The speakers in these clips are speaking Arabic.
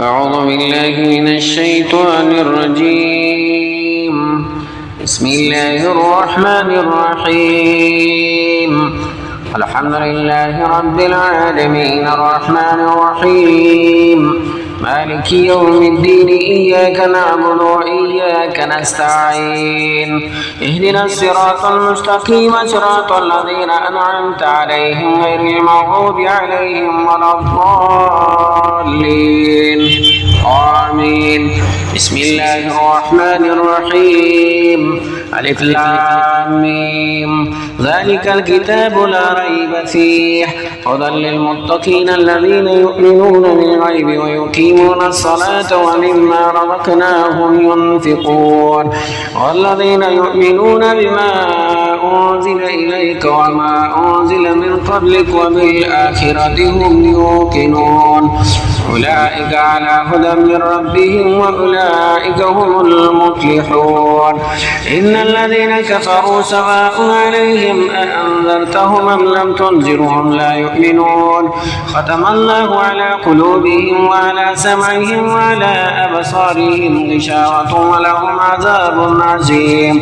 أعوذ بالله من الشيطان الرجيم. بسم الله الرحمن الرحيم. الحمد لله رب العالمين الرحمن الرحيم مالك يوم الدين إياك نعبد وإياك نستعين اهدنا الصراط المستقيم صراط الذين أنعمت عليهم غير المغضوب عليهم ولا الضالين آمين. بسم الله الرحمن الرحيم. ألف لام ميم ذلك الكتاب لا ريب فيه هدى للمتقين الذين يؤمنون بالغيب ويقيمون الصلاة ومما رزقناهم ينفقون والذين يؤمنون بما أنزل إليك وما أنزل من قبلك وبالآخرة هم يوقنون أولئك على هدى من ربهم وأولئك هم المفلحون. إن الذين كفروا سواء عليهم أأنذرتهم أم لم تنذرهم لا يؤمنون ختم الله على قلوبهم وعلى سمعهم وعلى أبصارهم غشاوة ولهم عذاب عظيم.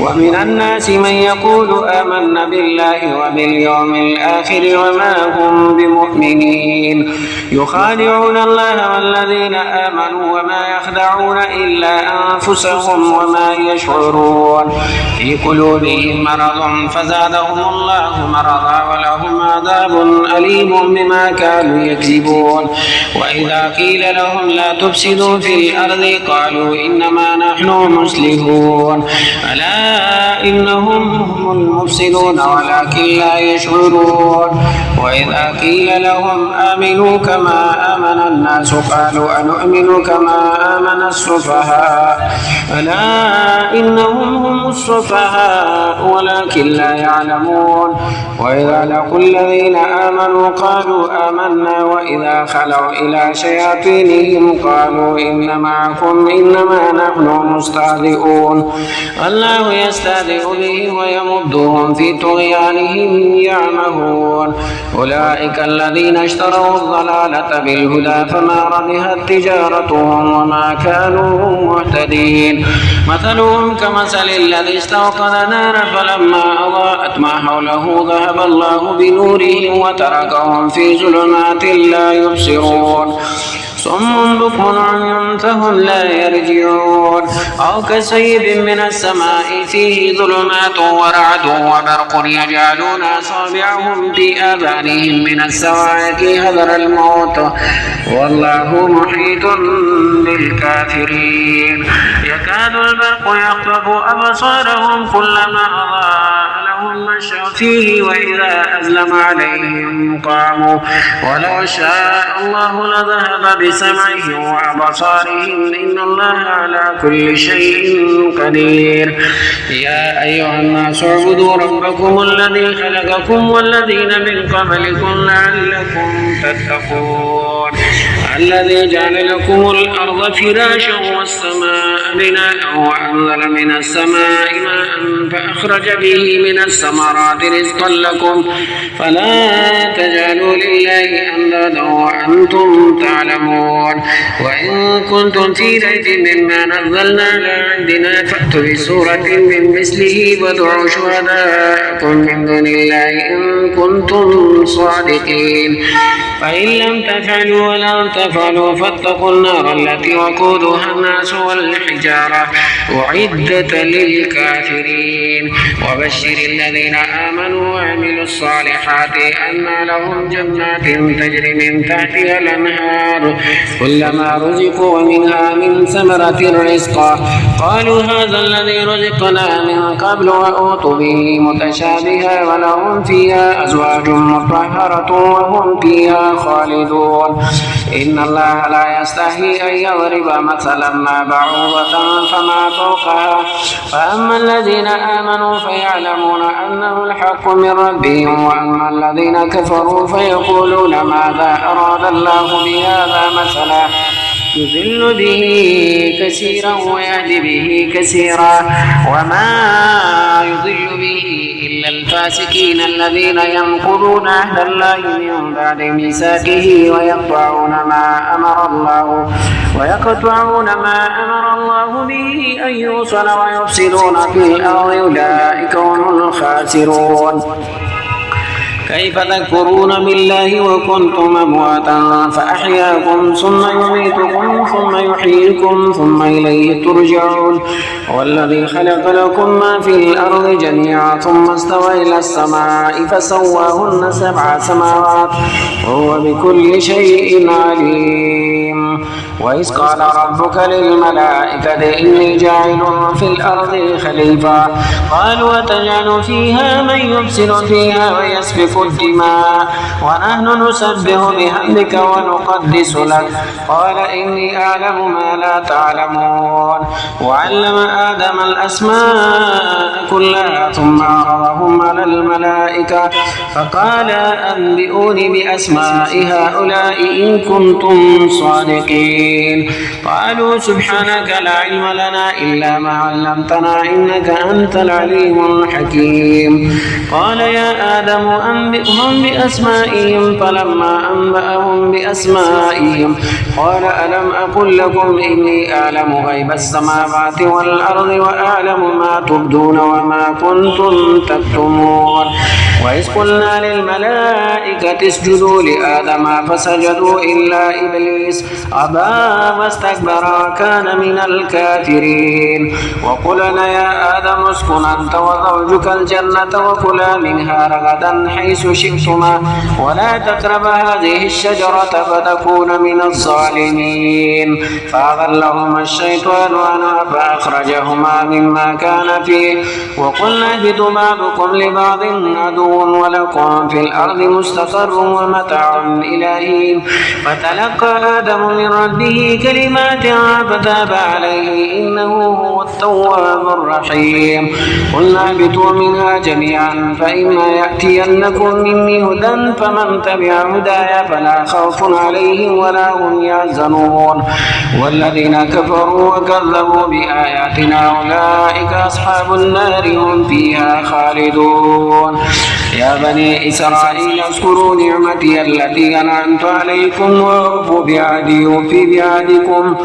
ومن الناس من يقول آمنا بالله وباليوم الآخر وما هم بمؤمنين يخادعون الله والذين آمنوا وما يخدعون إلا أنفسهم وما يشعرون في قلوبهم مرض فزادهم الله مرضا ولهم عذاب أليم بما كانوا يكذبون. وإذا قيل لهم لا تفسدوا في الأرض قالوا إنما نحن مصلحون ألا إنهم هم المفسدون ولكن لا يشعرون. وإذا قيل لهم آمنوا كما آمن الناس قالوا أنؤمن كما آمن السفهاء ألا إنهم هم السفهاء ولكن لا يعلمون. وإذا لقوا الذين آمنوا قالوا آمنا وإذا خلوا إلى شياطينهم قالوا إن معكم إنما نحن مستهزئون الله يستهزئ بهم ويمدهم في طغيانهم يعمهون. أولئك الذين اشتروا الضلالة بالهدى فما ربحت تجارتهم وما كانوا مهتدين. مثلهم كمثل الذي استوقد نارا فلما أضاءت ما حوله ذهب الله بنورهم وتركهم في ظلمات لا يبصرون صم بكم عمي فهم لا يرجعون. أو كصيب من السماء فيه ظلمات ورعد وبرق يجعلون أصابعهم في آذانهم من الصواعق حذر الموت والله محيط بالكافرين. يكاد البرق يخطف أبصارهم كلما أضاء لهم مشوا فيه وإذا أظلم عليهم قاموا ولو شاء الله لذهب بسمعهم وأبصارهم إن الله على كل شيء قدير. يا أيها الناس اعبدوا ربكم الذي خلقكم والذين من قبلكم لعلكم تتقون الذي جعل لكم الأرض فراشا والسماء بناء وأنزل من السماء ماء فأخرج به من الثمرات رزقا لكم فلا تجعلوا لله أندادا وأنتم تعلمون. وإن كنتم في ريب مما نزلنا على عبدنا فأتوا بسورة من مثله وادعوا شهداءكم من دون الله إن كنتم صادقين فإن لم تفعلوا ولن تفعلوا فاتقوا النار التي وقودها الناس والحجارة أعدت للكافرين. وبشر الذين آمنوا وعملوا الصالحات أن لهم جنات تجري من تحتها الأنهار كلما رزقوا منها من ثمرة رزقا قالوا هذا الذي رزقنا من قبل وأوتوا به متشابها ولهم فيها أزواج مطهرة وهم فيها خالدون. إن الله لا يستحي أن يضرب مثلا ما بعوضة فما فوقها فأما الذين آمنوا فيعلمون أنه الحق من ربهم وأما الذين كفروا فيقولون ماذا أراد الله بهذا مثلا يضل به كثيرا ويهدي به كثيرا وما يضل به إلا الفاسقين الذين ينقضون عهد الله من بعد ميثاقه ويقطعون ما أمر أمر الله ويقطعون ما أمر الله به أن يوصل ويفسدون في الأرض أولئك هم الخاسرون. كيف تكفرون بالله وكنتم أمواتا فأحياكم ثم يميتكم ثم يحييكم ثم إليه ترجعون. والذي خلق لكم ما في الأرض جميعا ثم استوى إلى السماء فسواهن 7 سماوات وهو بكل شيء عليم. وإذ قال ربك للملائكة إني جاعل في الأرض خليفة قالوا أتجعل فيها من يفسد فيها ويسفك الدماء ونحن نسبح بحمدك ونقدس لك قال إني أعلم ما لا تعلمون. وعلم آدم الأسماء كلها ثم عرضهم على الملائكة فقال أنبئوني بأسماء هؤلاء إن كنتم صادقين. قالوا سبحانك لا علم لنا إلا ما علمتنا إنك أنت العليم الحكيم. قال يا آدم أنبئهم بأسمائهم فلما أنبأهم بأسمائهم قال ألم أقل لكم إني أعلم غيب السماوات والأرض وأعلم ما تبدون وما كنتم تكتمون. وإذ قلنا للملائكة اسجدوا لآدم فسجدوا إلا إبليس أبى واستكبر وكان من الكافرين. وقلنا يا آدم اسكن أنت وزوجك الجنة وكلا منها رغدا حيث شئتما ولا تقربا هذه الشجرة فتكون من الظالمين. فأضلهما الشيطان عنها فأخرجهما مما كان فيه وقلنا اهبطوا بعضكم لبعض عدو ولكم في الأرض مستقر ومتاع إلى حين. فتلقى آدم من ربه كلمات فتاب عليه إنه هو التواب الرحيم. قلنا اهبطوا منها جميعا فإما يأتينكم مني هدى فمن تبع هدايا فلا خوف عليهم ولا هم يحزنون. والذين كفروا وكذبوا بآياتنا أولئك أصحاب النار هم فيها خالدون. يا بني إسرائيل اذكروا نعمتي التي أنعمت عليكم وأوفوا بعهدي أوفي بعهدكم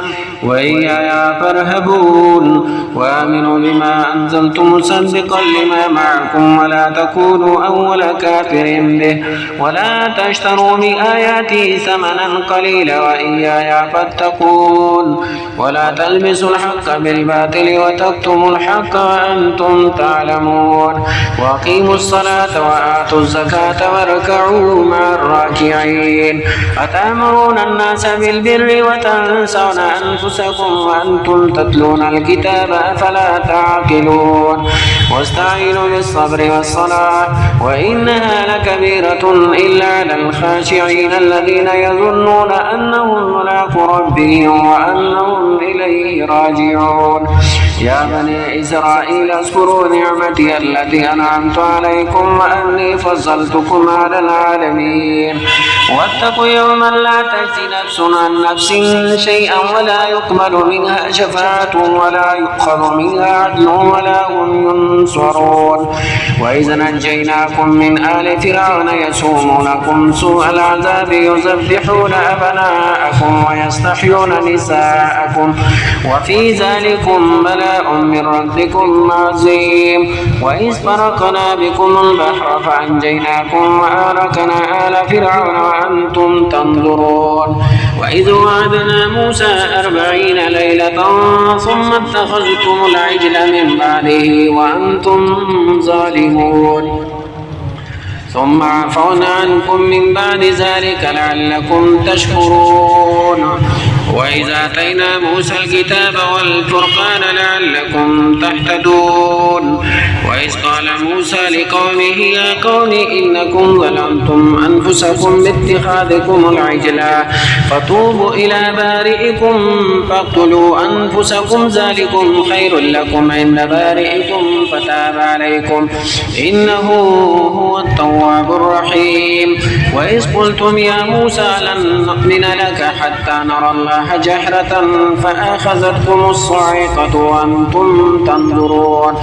وإياي فارهبون. وآمنوا بما أنزلت مصدقا لما معكم ولا تكونوا أول كافر به ولا تشتروا بآياتي ثمنا قليلا وإياي فاتقون. ولا تلبسوا الحق بالباطل وتكتموا الحق وأنتم تعلمون. وأقيموا الصلاة وآتوا الزكاة واركعوا مع الراكعين. أتأمرون الناس بالبر وتنسون أنفسكم وأنتم تتلون الكتاب أفلا تعقلون. واستعينوا بالصبر والصلاة وإنها لكبيرة إلا على الخاشعين الذين يظنون أنهم ملاقو ربهم وأنهم إليه راجعون. يا بني إسرائيل اذكروا نعمتي التي أنعمت عليكم وأني فضلتكم على العالمين. واتقوا يوما لا تجزي نفس عن نفس شيئا ولا يقبل منها شفاعة ولا يؤخذ منها عدل ولا هم ينصرون. وإذا نجيناكم من آل فرعون يسومونكم سوء العذاب يذبحون أبناءكم ويستحيون نساءكم وفي ذلكم بلاء من ربكم عظيم. وإذ فرقنا بكم البحر فأنجيناكم وأغرقنا آل فرعون وأنتم تنظرون. وإذ وعدنا موسى 40 ليلة ثم اتخذتم العجل من بعده وأنتم ظالمون ثم عفونا عنكم من بعد ذلك لعلكم تشكرون. وإذ آتينا موسى الكتاب والفرقان لعلكم تهتدون. وإذ قال موسى لقومه يا قوم إنكم ظلمتم أنفسكم باتخاذكم العجل فتوبوا إلى بارئكم فاقتلوا أنفسكم ذلكم خير لكم عند بارئكم فتاب عليكم إنه هو التواب الرحيم. وإذ قلتم يا موسى لن نؤمن لك حتى نرى الله جهرة فأخذتكم الصاعقة وأنتم تنظرون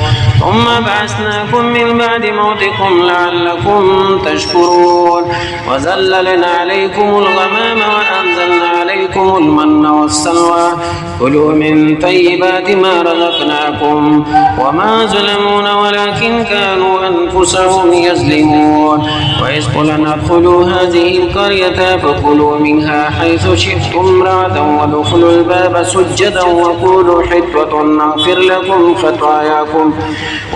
ثم بعثناكم من بعد موتكم لعلكم تشكرون. وذللنا عليكم الغمام وأنزلنا عليكم عليكم المن والسلوى كلوا من طيبات ما رزقناكم وما ظلمونا ولكن كانوا أنفسهم يظلمون وإذ قلنا ادخلوا هذه القرية فكلوا منها حيث شئتم رغدا وادخلوا الباب سجدا وقولوا حطة نغفر لكم خطاياكم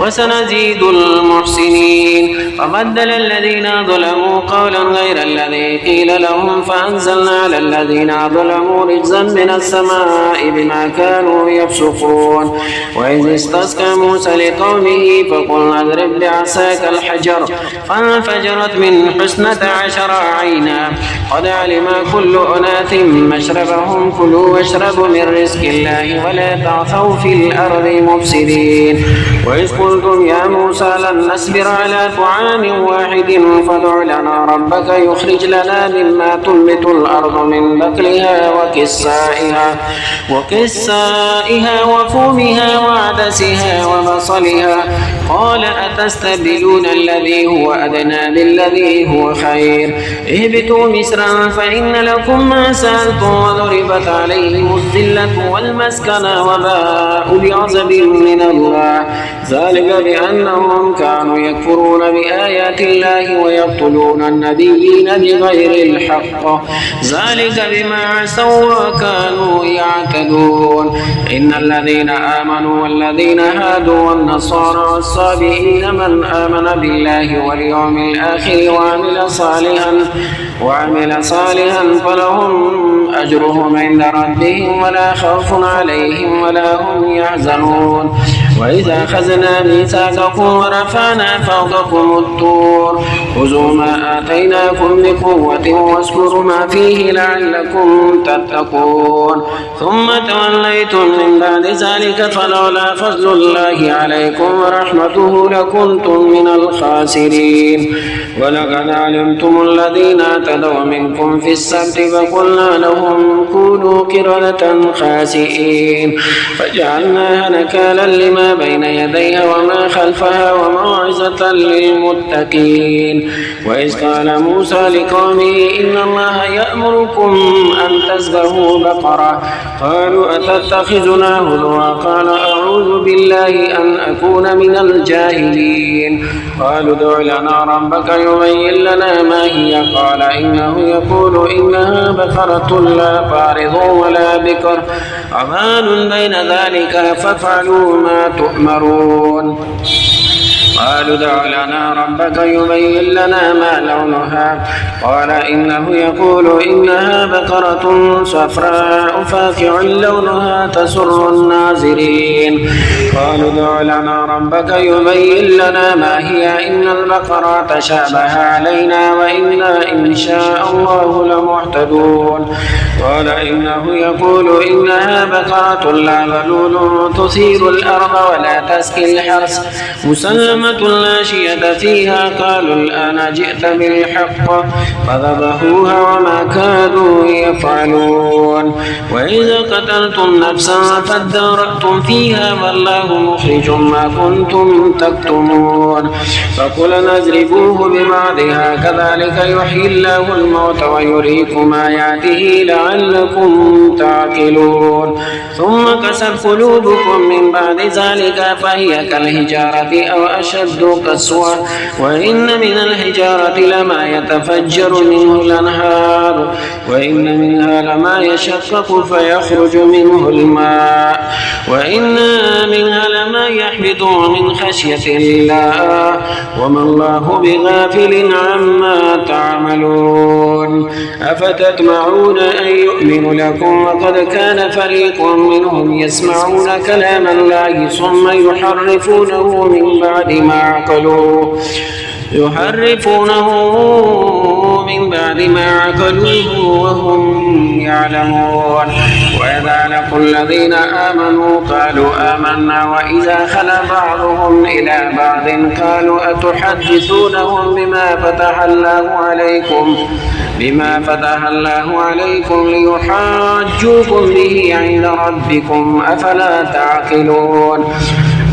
وسنزيد المحسنين فبدل الذين ظلموا قولا غير الذي قيل لهم فأنزلنا على الذين ظلموا رجزا من السماء بما كانوا يفسقون وإذ استسقى موسى لقومه فقلنا اضرب بعصاك الحجر فانفجرت من 12 عينا قد علم كل أناس مشربهم كلوا واشربوا من رزق الله ولا تعثوا في الأرض مفسدين وإذ قلتم يا موسى لن نصبر على طعام واحد فادع لنا ربك يخرج لنا مما تنبت الأرض من بقلها وكسائها وفومها وعدسها وبصلها قال أتستبدلون الذي هو أدنى بالذي هو خير اهبطوا مصرا فإن لكم ما سألتم وضربت عليهم الذلة والمسكنة وباءوا بغضب من الله ذلك بأنهم كانوا يكفرون بآيات الله ويقتلون النبيين بغير الحق ذلك بما عصوا وكانوا يعتدون إن الذين آمنوا والذين هادوا والنصارى والصابئين من آمن بالله واليوم الآخر وعمل صالحا فلهم أجرهم عند ربهم ولا خوف عليهم ولا هم يحزنون وإذا أخذنا ميثاقكم ورفعنا فوقكم الطور خذوا ما آتيناكم بقوة واذكروا ما فيه لعلكم تتقون ثم توليتم من بعد ذلك فلولا فضل الله عليكم ورحمته لكنتم من الخاسرين ولقد علمتم الذين اعتدوا منكم في السبت فقلنا لهم كونوا قردة خاسئين فجعلناها نكالا لما بين يديها وما خلفها وموعظة للمتقين وإذ قال موسى لقومه إن الله يأمركم أن تذبحوا بقرة قالوا أتتخذنا هزوا قال أعوذ بالله أن أكون من الجاهلين قالوا ادع لنا ربك يبين لنا ما هي قال إنه يقول إنها بقرة لا فارض ولا بكر عمان بين ذلك فافعلوا ما تؤمرون قالوا ادع لنا ربك يبين لنا ما لونها قال إنه يقول إنها بقرة صفراء فاقع لونها تسر الناظرين قالوا ادع لنا ربك يبين لنا ما هي إن البقرة تشابه علينا وإنا إن شاء الله لمهتدون قال إنه يقول إنها بقرة لا ذلول تثير الأرض ولا تسقي الحرث مسلمة لا شية فيها قالوا الآن جئت بالحق فذبحوها وما كادوا يفعلون وإذا قتلتم نفسا فادارأتم فيها والله مخرج ما كنتم تكتمون فقلنا اضربوه ببعضها كذلك يحيي الله الموت ويريكم آياته لعلكم تعقلون ثم قست قلوبكم من بعد ذلك فهي كالحجارة أو أشد قسوة وإن من الحجارة لما يتفجر منه الأنهار وإن منها لما يشقق فيخرج منه الماء وإن منها لما يحبط من خشية الله وما الله بغافل عما تعملون أفتطمعون أن يؤمنوا لكم وقد كان فريق منهم يسمعون كلام الله ثم يحرفونه من بعد ما عقلوه وهم يعلمون وإذا لقوا الذين آمنوا قالوا آمنا وإذا خلا بعضهم إلى بعض قالوا أتحدثونهم بما فتح الله عليكم ليحاجوكم به عند ربكم أفلا تعقلون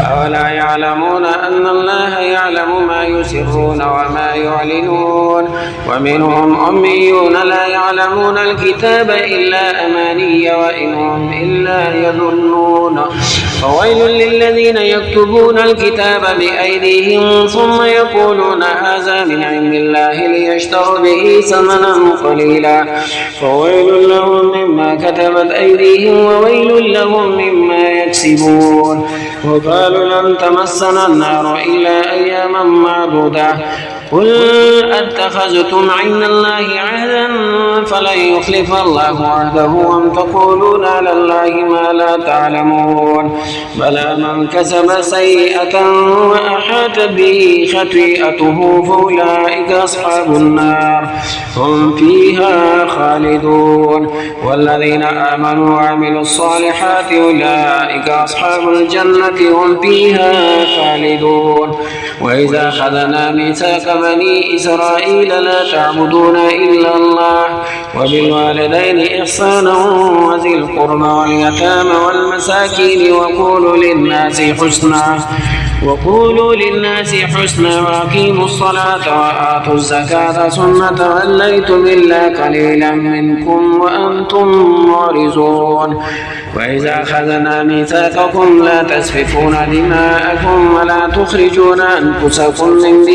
أولا يعلمون أن الله يعلم ما يسرون وما يعلنون ومنهم أميون لا يعلمون الكتاب إلا أماني وإن هم إلا يظنون فويل للذين يكتبون الكتاب بأيديهم ثم يقولون هذا من عند الله ليشتروا به ثمنا قليلا فويل لهم مما كتبت أيديهم وويل لهم مما يكسبون وقالوا لن تمسنا النار إلا أياما معدودة قل أتخذتم عند الله عهدا فلن يخلف الله عهده أم تقولون على الله ما لا تعلمون بلى من كسب سيئة وأحاط به خطيئته فأولئك أصحاب النار هم فيها خالدون والذين آمنوا وعملوا الصالحات أولئك أصحاب الجنة هم فيها خالدون وإذا أخذنا ميثاق بني إسرائيل لا تعبدون إلا الله وبالوالدين إحسانا وذي القربى واليتامى والمساكين وقولوا للناس حسنا وأقيموا الصلاة وآتوا الزكاة ثم توليتم إلا قليلا منكم وأنتم معرضون وإذا أخذنا ميثاقكم لا تسفكون دماءكم ولا تخرجون أنفسكم من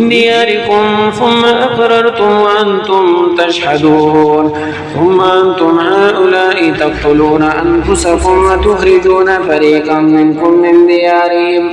دياركم ثم أقررتم وأنتم تشهدون ثم أنتم هؤلاء تقتلون أنفسكم وتخرجون فريقا منكم من ديارهم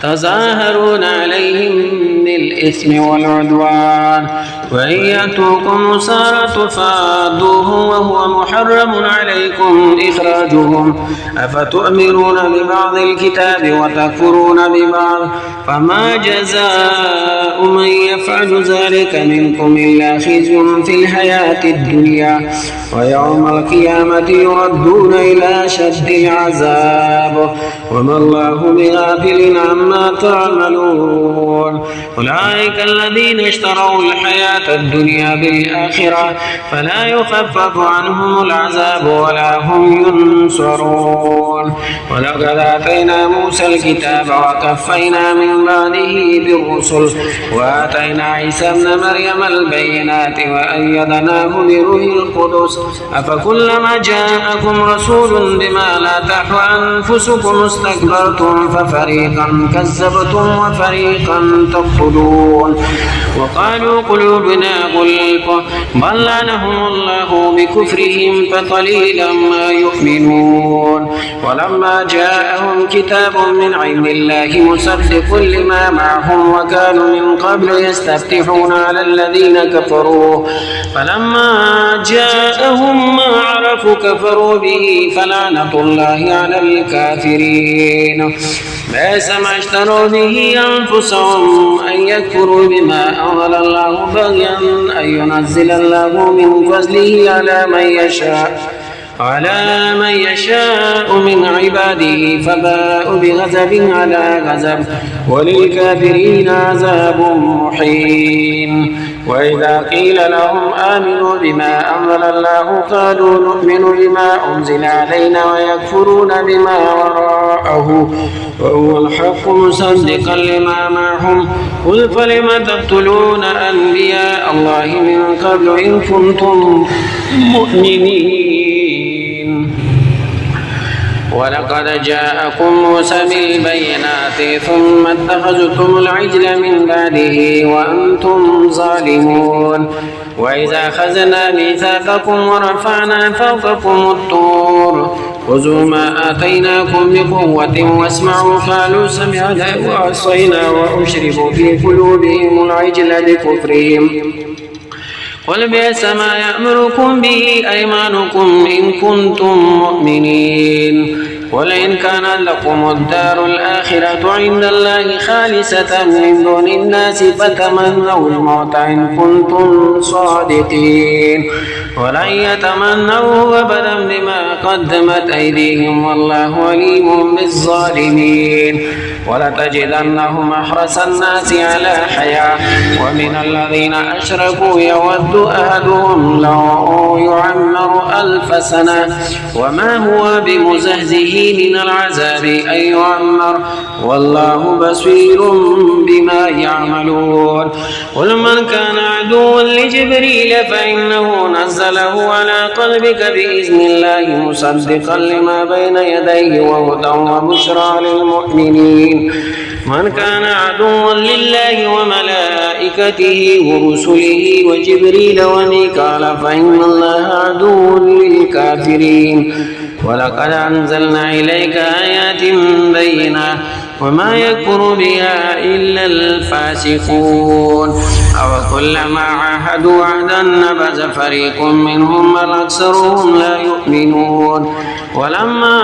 تظاهرون عليهم بالإثم والعدوان وإن يأتوكم أسارى فادوهم وهو محرم عليكم إخراجهم أفتؤمنون ببعض الكتاب وتكفرون ببعض فما جزاء من يفعل ذلك منكم إلا خزي في الحياة الدنيا ويوم القيامة يردون إلى أشد العذاب وما الله بغافل عما تعملون أولئك الذين اشتروا الحياة الدنيا بالآخرة فلا يخفف عنهم العذاب ولا هم ينصرون ولقد آتينا موسى الكتاب وكفينا من بعده بالرسل وآتينا عيسى ابن مريم البينات وأيدناه بروح القدس أفكلما جاءكم رسول بما لا تهوى أنفسكم استكبرتم ففريقا كذبتم وفريقا تقتلون وقالوا قلوبنا غلف بل لعنهم الله بكفرهم فقليلا ما يؤمنون ولما جاءهم كتاب من عند الله مصدق لما معهم وكانوا من قبل يستفتحون على الذين كفروا فلما جاءهم ما عرفوا كفروا به فلعنة الله على الكافرين بئس ما اشتروا به أنفسهم أن يكفروا بما أنزل الله بغيا أن ينزل الله من فضله على من يشاء من عباده فباءوا بغضب على غضب وللكافرين عذاب محين وإذا قيل لهم آمنوا بما أنزل الله قالوا نؤمن بما أنزل علينا ويكفرون بما وراءه وهو الحق مصدقا لما معهم قل فلم تقتلون أنبياء الله من قبل إن كنتم مؤمنين ولقد جاءكم موسى بالبينات ثم اتخذتم العجل من بعده وأنتم ظالمون وإذا أخذنا ميثاقكم ورفعنا فوقكم الطور خذوا ما آتيناكم بقوة واسمعوا قالوا سمعنا وعصينا وأشربوا في قلوبهم العجل بكفرهم قل بئس ما يأمركم به أيمانكم إن كنتم مؤمنين قل إن كان لكم الدار الآخرة عند الله خالصة من دون الناس فتمنوا الموت إن كنتم صادقين ولن يتمنوا أبدا بما قدمت أيديهم والله عليم بالظالمين ولتجدنهم أحرص الناس على حياة ومن الذين أشركوا يود أحدهم لو يعمر 1000 سنة وما هو بمزهزه به من العذاب أن يعمر والله بصير بما يعملون قل من كان عدوا لجبريل فإنه نزله على قلبك بإذن الله مصدقا لما بين يديه وهدى وبشرى للمؤمنين من كان عدوا لله وملائكته ورسله وجبريل وميكال فإن الله عدو للكافرين ولقد أنزلنا إليك آيات بينات وما يكفر بها إلا الفاسقون أو كلما عاهدوا عهدا نبذ فريق منهم بل أكثرهم لا يؤمنون ولما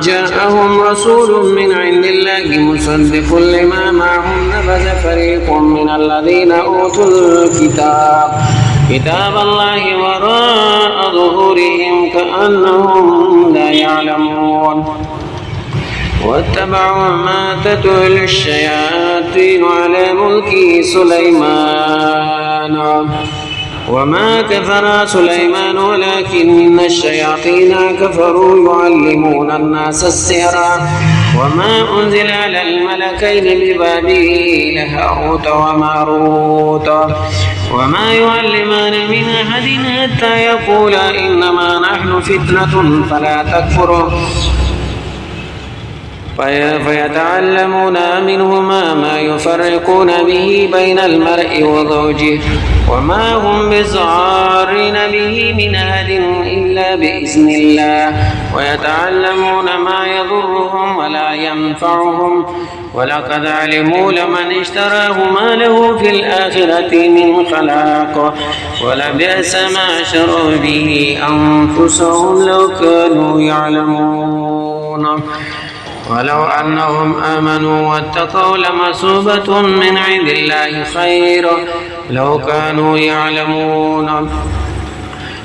جاءهم رسول من عند الله مصدق لما معهم نبذ فريق من الذين أوتوا كتاب الله وراء ظهورهم كأنهم لا يعلمون واتبعوا ما تتلو الشياطين على ملك سليمان وما كفر سليمان ولكن الشياطين كفروا يعلمون الناس السحر وما أنزل على الملكين ببابل هاروت وماروت وما يعلمان من أحد حتى يقولا إنما نحن فتنة فلا تكفر فيتعلمون منهما ما يفرقون به بين المرء وزوجه وما هم بضارين به من أحد إلا بإذن الله ويتعلمون ما يضرهم ولا ينفعهم ولقد علموا لمن اشتراه ما له في الآخرة من خلاق ولبئس ما شروا به أنفسهم لو كانوا يعلمون ولو أنهم آمنوا واتقوا لمثوبة من عند الله خير لو كانوا يعلمون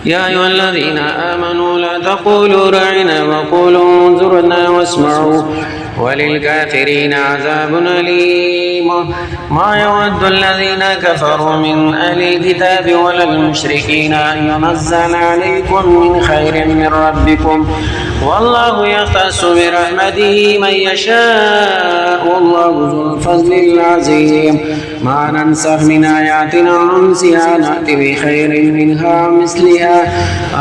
يا أيها الذين آمنوا لا تقولوا راعنا وقولوا انظرنا واسمعوا وللكافرين عذاب أليم ما يود الذين كفروا من أهل الكتاب ولا المشركين أن ينزل عليكم من خير من ربكم والله يختص برحمته من يشاء والله ذو الفضل العظيم ما ننسخ من آياتنا ننسها نأتي بخير منها مثلها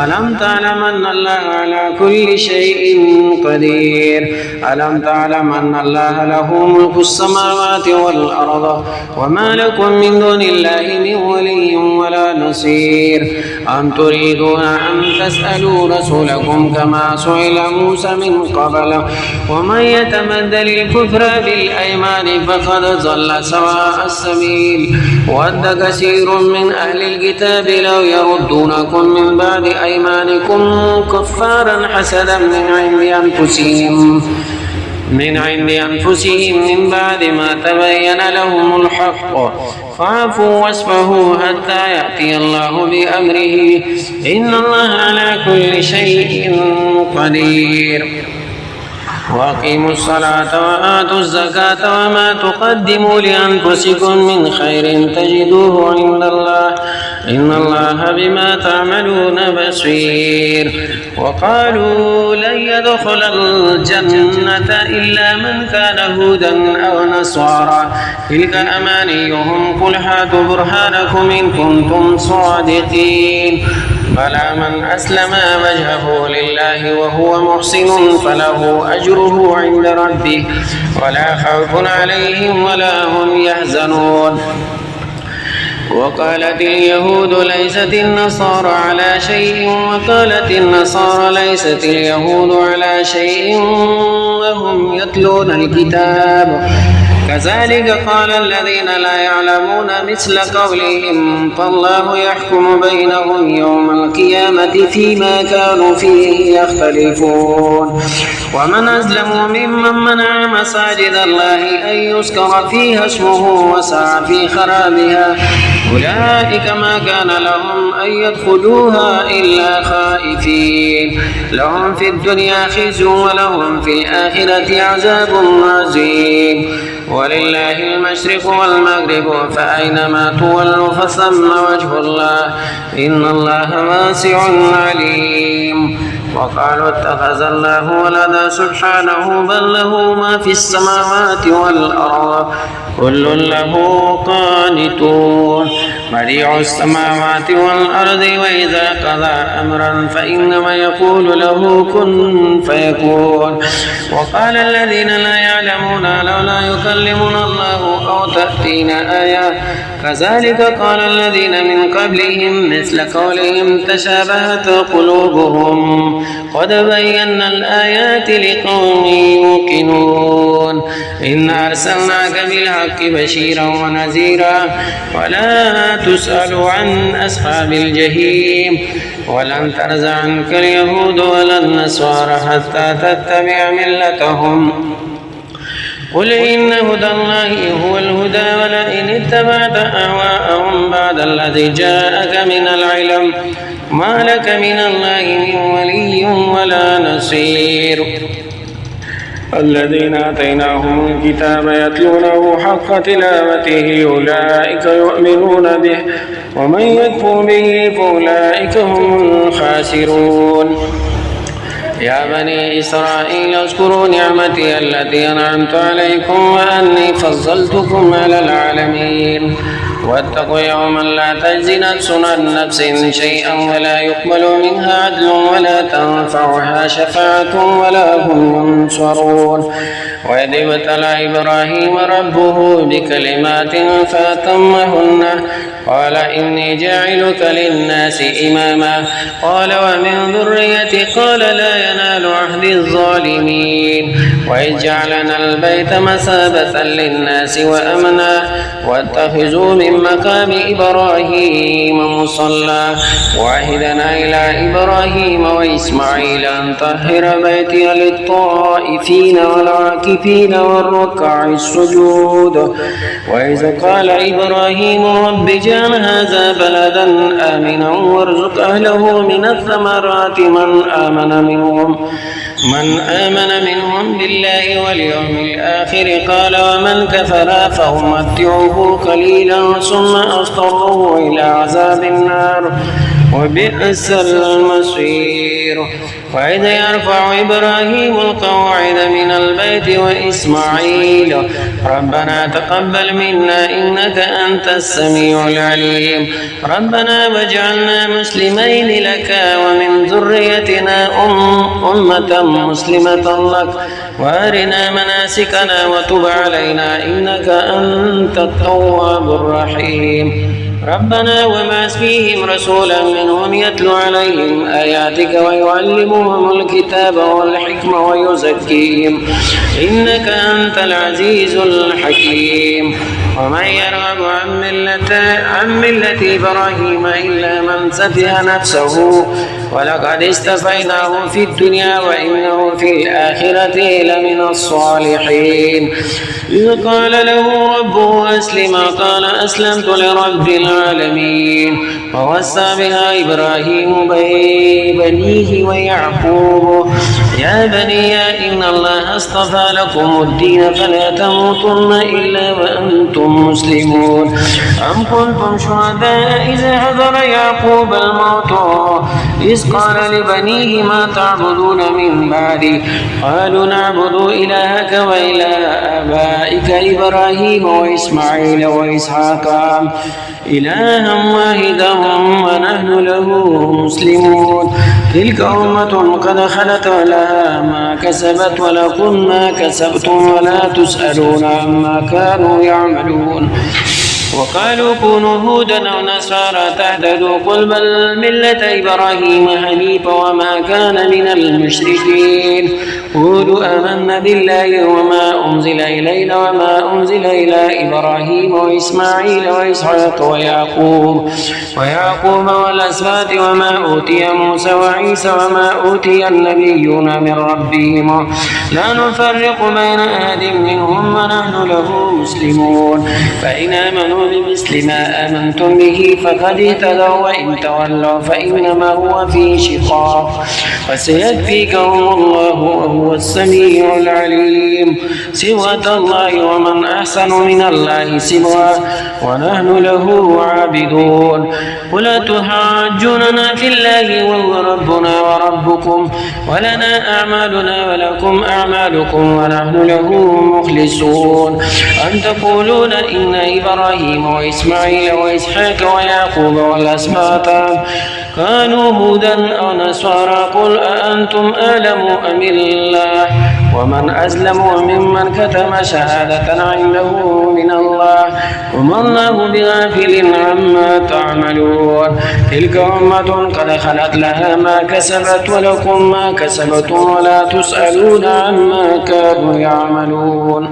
ألم تعلم أن الله على كل شيء قدير ألم تعلم أن الله له ملك السماوات والأرض وما لكم من دون الله من ولي ولا نصير أم تريدون أن تسألوا رسولكم كما سئل موسى من قبل ومن يتمدل الكفر بالأيمان فقد ضل سواء السبيل ود كثير من أهل الكتاب لو يردونكم من بعد أيمانكم كفارا حسدا من عند أنفسهم من بعد ما تبين لهم الحق فاعفوا واصفحوا حتى يأتي الله بأمره إن الله على كل شيء قدير وأقيموا الصلاة وآتوا الزكاة وما تقدموا لأنفسكم من خير تجدوه عند الله إن الله بما تعملون بصير وقالوا لن يدخل الجنة إلا من كان هودا أو نصارى تلك أمانيهم قل هاتوا برهانكم إن كنتم صادقين بلى من أسلم وجهه لله وهو محسن فله أجره عند ربه ولا خوف عليهم ولا هم يحزنون وقالت اليهود ليست النصارى على شيء وقالت النصارى ليست اليهود على شيء وهم يتلون الكتاب كذلك قال الذين لا يعلمون مثل قولهم فالله يحكم بينهم يوم القيامة فيما كانوا فيه يختلفون ومن أظلم ممن منع مساجد الله أن يذكر فيها اسمه وسعى في خرابها أولئك ما كان لهم أن يدخلوها إلا خائفين لهم في الدنيا خزي ولهم في الآخرة عذاب عظيم ولله المشرق والمغرب فأينما تولوا فثم وجه الله إن الله واسع عليم وقالوا اتخذ الله ولدا سبحانه بل له ما في السماوات والأرض كل له قانتون بديع السماوات والأرض وإذا قضى أمرا فإنما يقول له كن فيكون وقال الذين لا يعلمون لولا يكلمنا الله أو تأتينا آية كذلك قال الذين من قبلهم مثل قولهم تشابهت قلوبهم قد بينا الآيات لقوم يوقنون إنا أرسلناك بالحق بشيرا ونذيرا ولا تسأل عن أصحاب الجحيم ولن ترضى عنك اليهود ولا النصارى حتى تتبع ملتهم قل إن هدى الله هو الهدى ولئن اتبعت أهواءهم بعد الذي جاءك من العلم ما لك من الله من ولي ولا نصير الذين آتيناهم الكتاب يتلونه حق تلاوته أولئك يؤمنون به ومن يكفر به فأولئك هم الخاسرون يا بني إسرائيل اذكروا نعمتي التي أنعمت عليكم وأني فضلتكم على العالمين واتقوا يوما لا تجزي نفس عن نفس شيئا ولا يقبل منها عدل ولا تنفعها شفاعة ولا هم ينصرون وإذ ابتلى إبراهيم ربه بكلمات فأتمهن قال إني جاعلك للناس إماما قال ومن ذريتي قال لا ينال عهد الظالمين وإذ جعلنا البيت مثابة للناس وأمنا واتخذوا من مقام إبراهيم مصلى وعهدنا إلى إبراهيم وإسماعيل أن طهر بيتي للطائفين والعاكفين والركع السجود وإذ قال إبراهيم رب اجعل هذا بلدا آمنا وارزق أهله من الثمرات من آمن منهم بالله واليوم الآخر قال ومن كفر فأمتعه قليلا ثم أضطره إلى عذاب النار وبئس المصير وإذ يرفع إبراهيم القواعد من البيت وإسماعيل ربنا تقبل منا إنك أنت السميع العليم ربنا واجعلنا مسلمين لك ومن ذريتنا أمة مسلمة لك وأرنا مناسكنا وتب علينا إنك أنت التواب الرحيم ربنا وابعث فيهم رسولا منهم يتلو عليهم آياتك ويعلمهم الكتاب والحكمة ويزكيهم إنك أنت العزيز الحكيم ومن يرغب عن ملة إبراهيم إلا من سفه نفسه ولقد استفيناه في الدنيا وإنه في الآخرة لمن الصالحين إذ قال له ربه أسلم قال أسلمت لرب العالمين ووصى بها إبراهيم بنيه ويعقوب يا بني إن الله اصطفى لكم الدين فلا تموتن إلا وأنتم مسلمون أم كنتم شهداء إذ حضر يعقوب الموت إذ قال لبنيه ما تعبدون من بعدي قالوا نعبد إلهك وإله آبائك إبراهيم وإسماعيل وإسحاق إلها واحدا ونحن له مسلمون تلك أمة قد خلت لها ما كسبت ولكم ما كسبتم ولا تسألون عما كانوا يعملون وقالوا كونوا هودا أو نصارى تهتدوا قل بل ملة إبراهيم حنيفا وما كان من المشركين قولوا آمنا بالله وما أنزل إلينا وما أنزل إلى إبراهيم وإسماعيل وإسحاق ويعقوب والأسباط وما أوتي موسى وعيسى وما أوتي النبيون من ربهم لا نفرق بين أحد منهم ونحن له مسلمون فإن آمنوا بمثل ما آمنتم به فقد اهتدوا وإن تولوا فإنما هو في شقاق فسيكفيكهم الله وهو السميع العليم. صبغة الله ومن أحسن من الله صبغة ونحن له عابدون. قل تحاجوننا في الله وهو ربنا وربكم ولنا أعمالنا ولكم أعمالكم ونحن له مخلصون. أم تقولون إن إبراهيم وإسماعيل وإسحاق ويعقوب والأسباط كانوا هودا أو نصارى قل أأنتم أعلم أم الله ومن أظلم ممن كتم شهادة عنده من الله وما الله بغافل عما تعملون. تلك أمة قد خلت لها ما كسبت ولكم ما كسبتم ولا تسألون عما كانوا يعملون.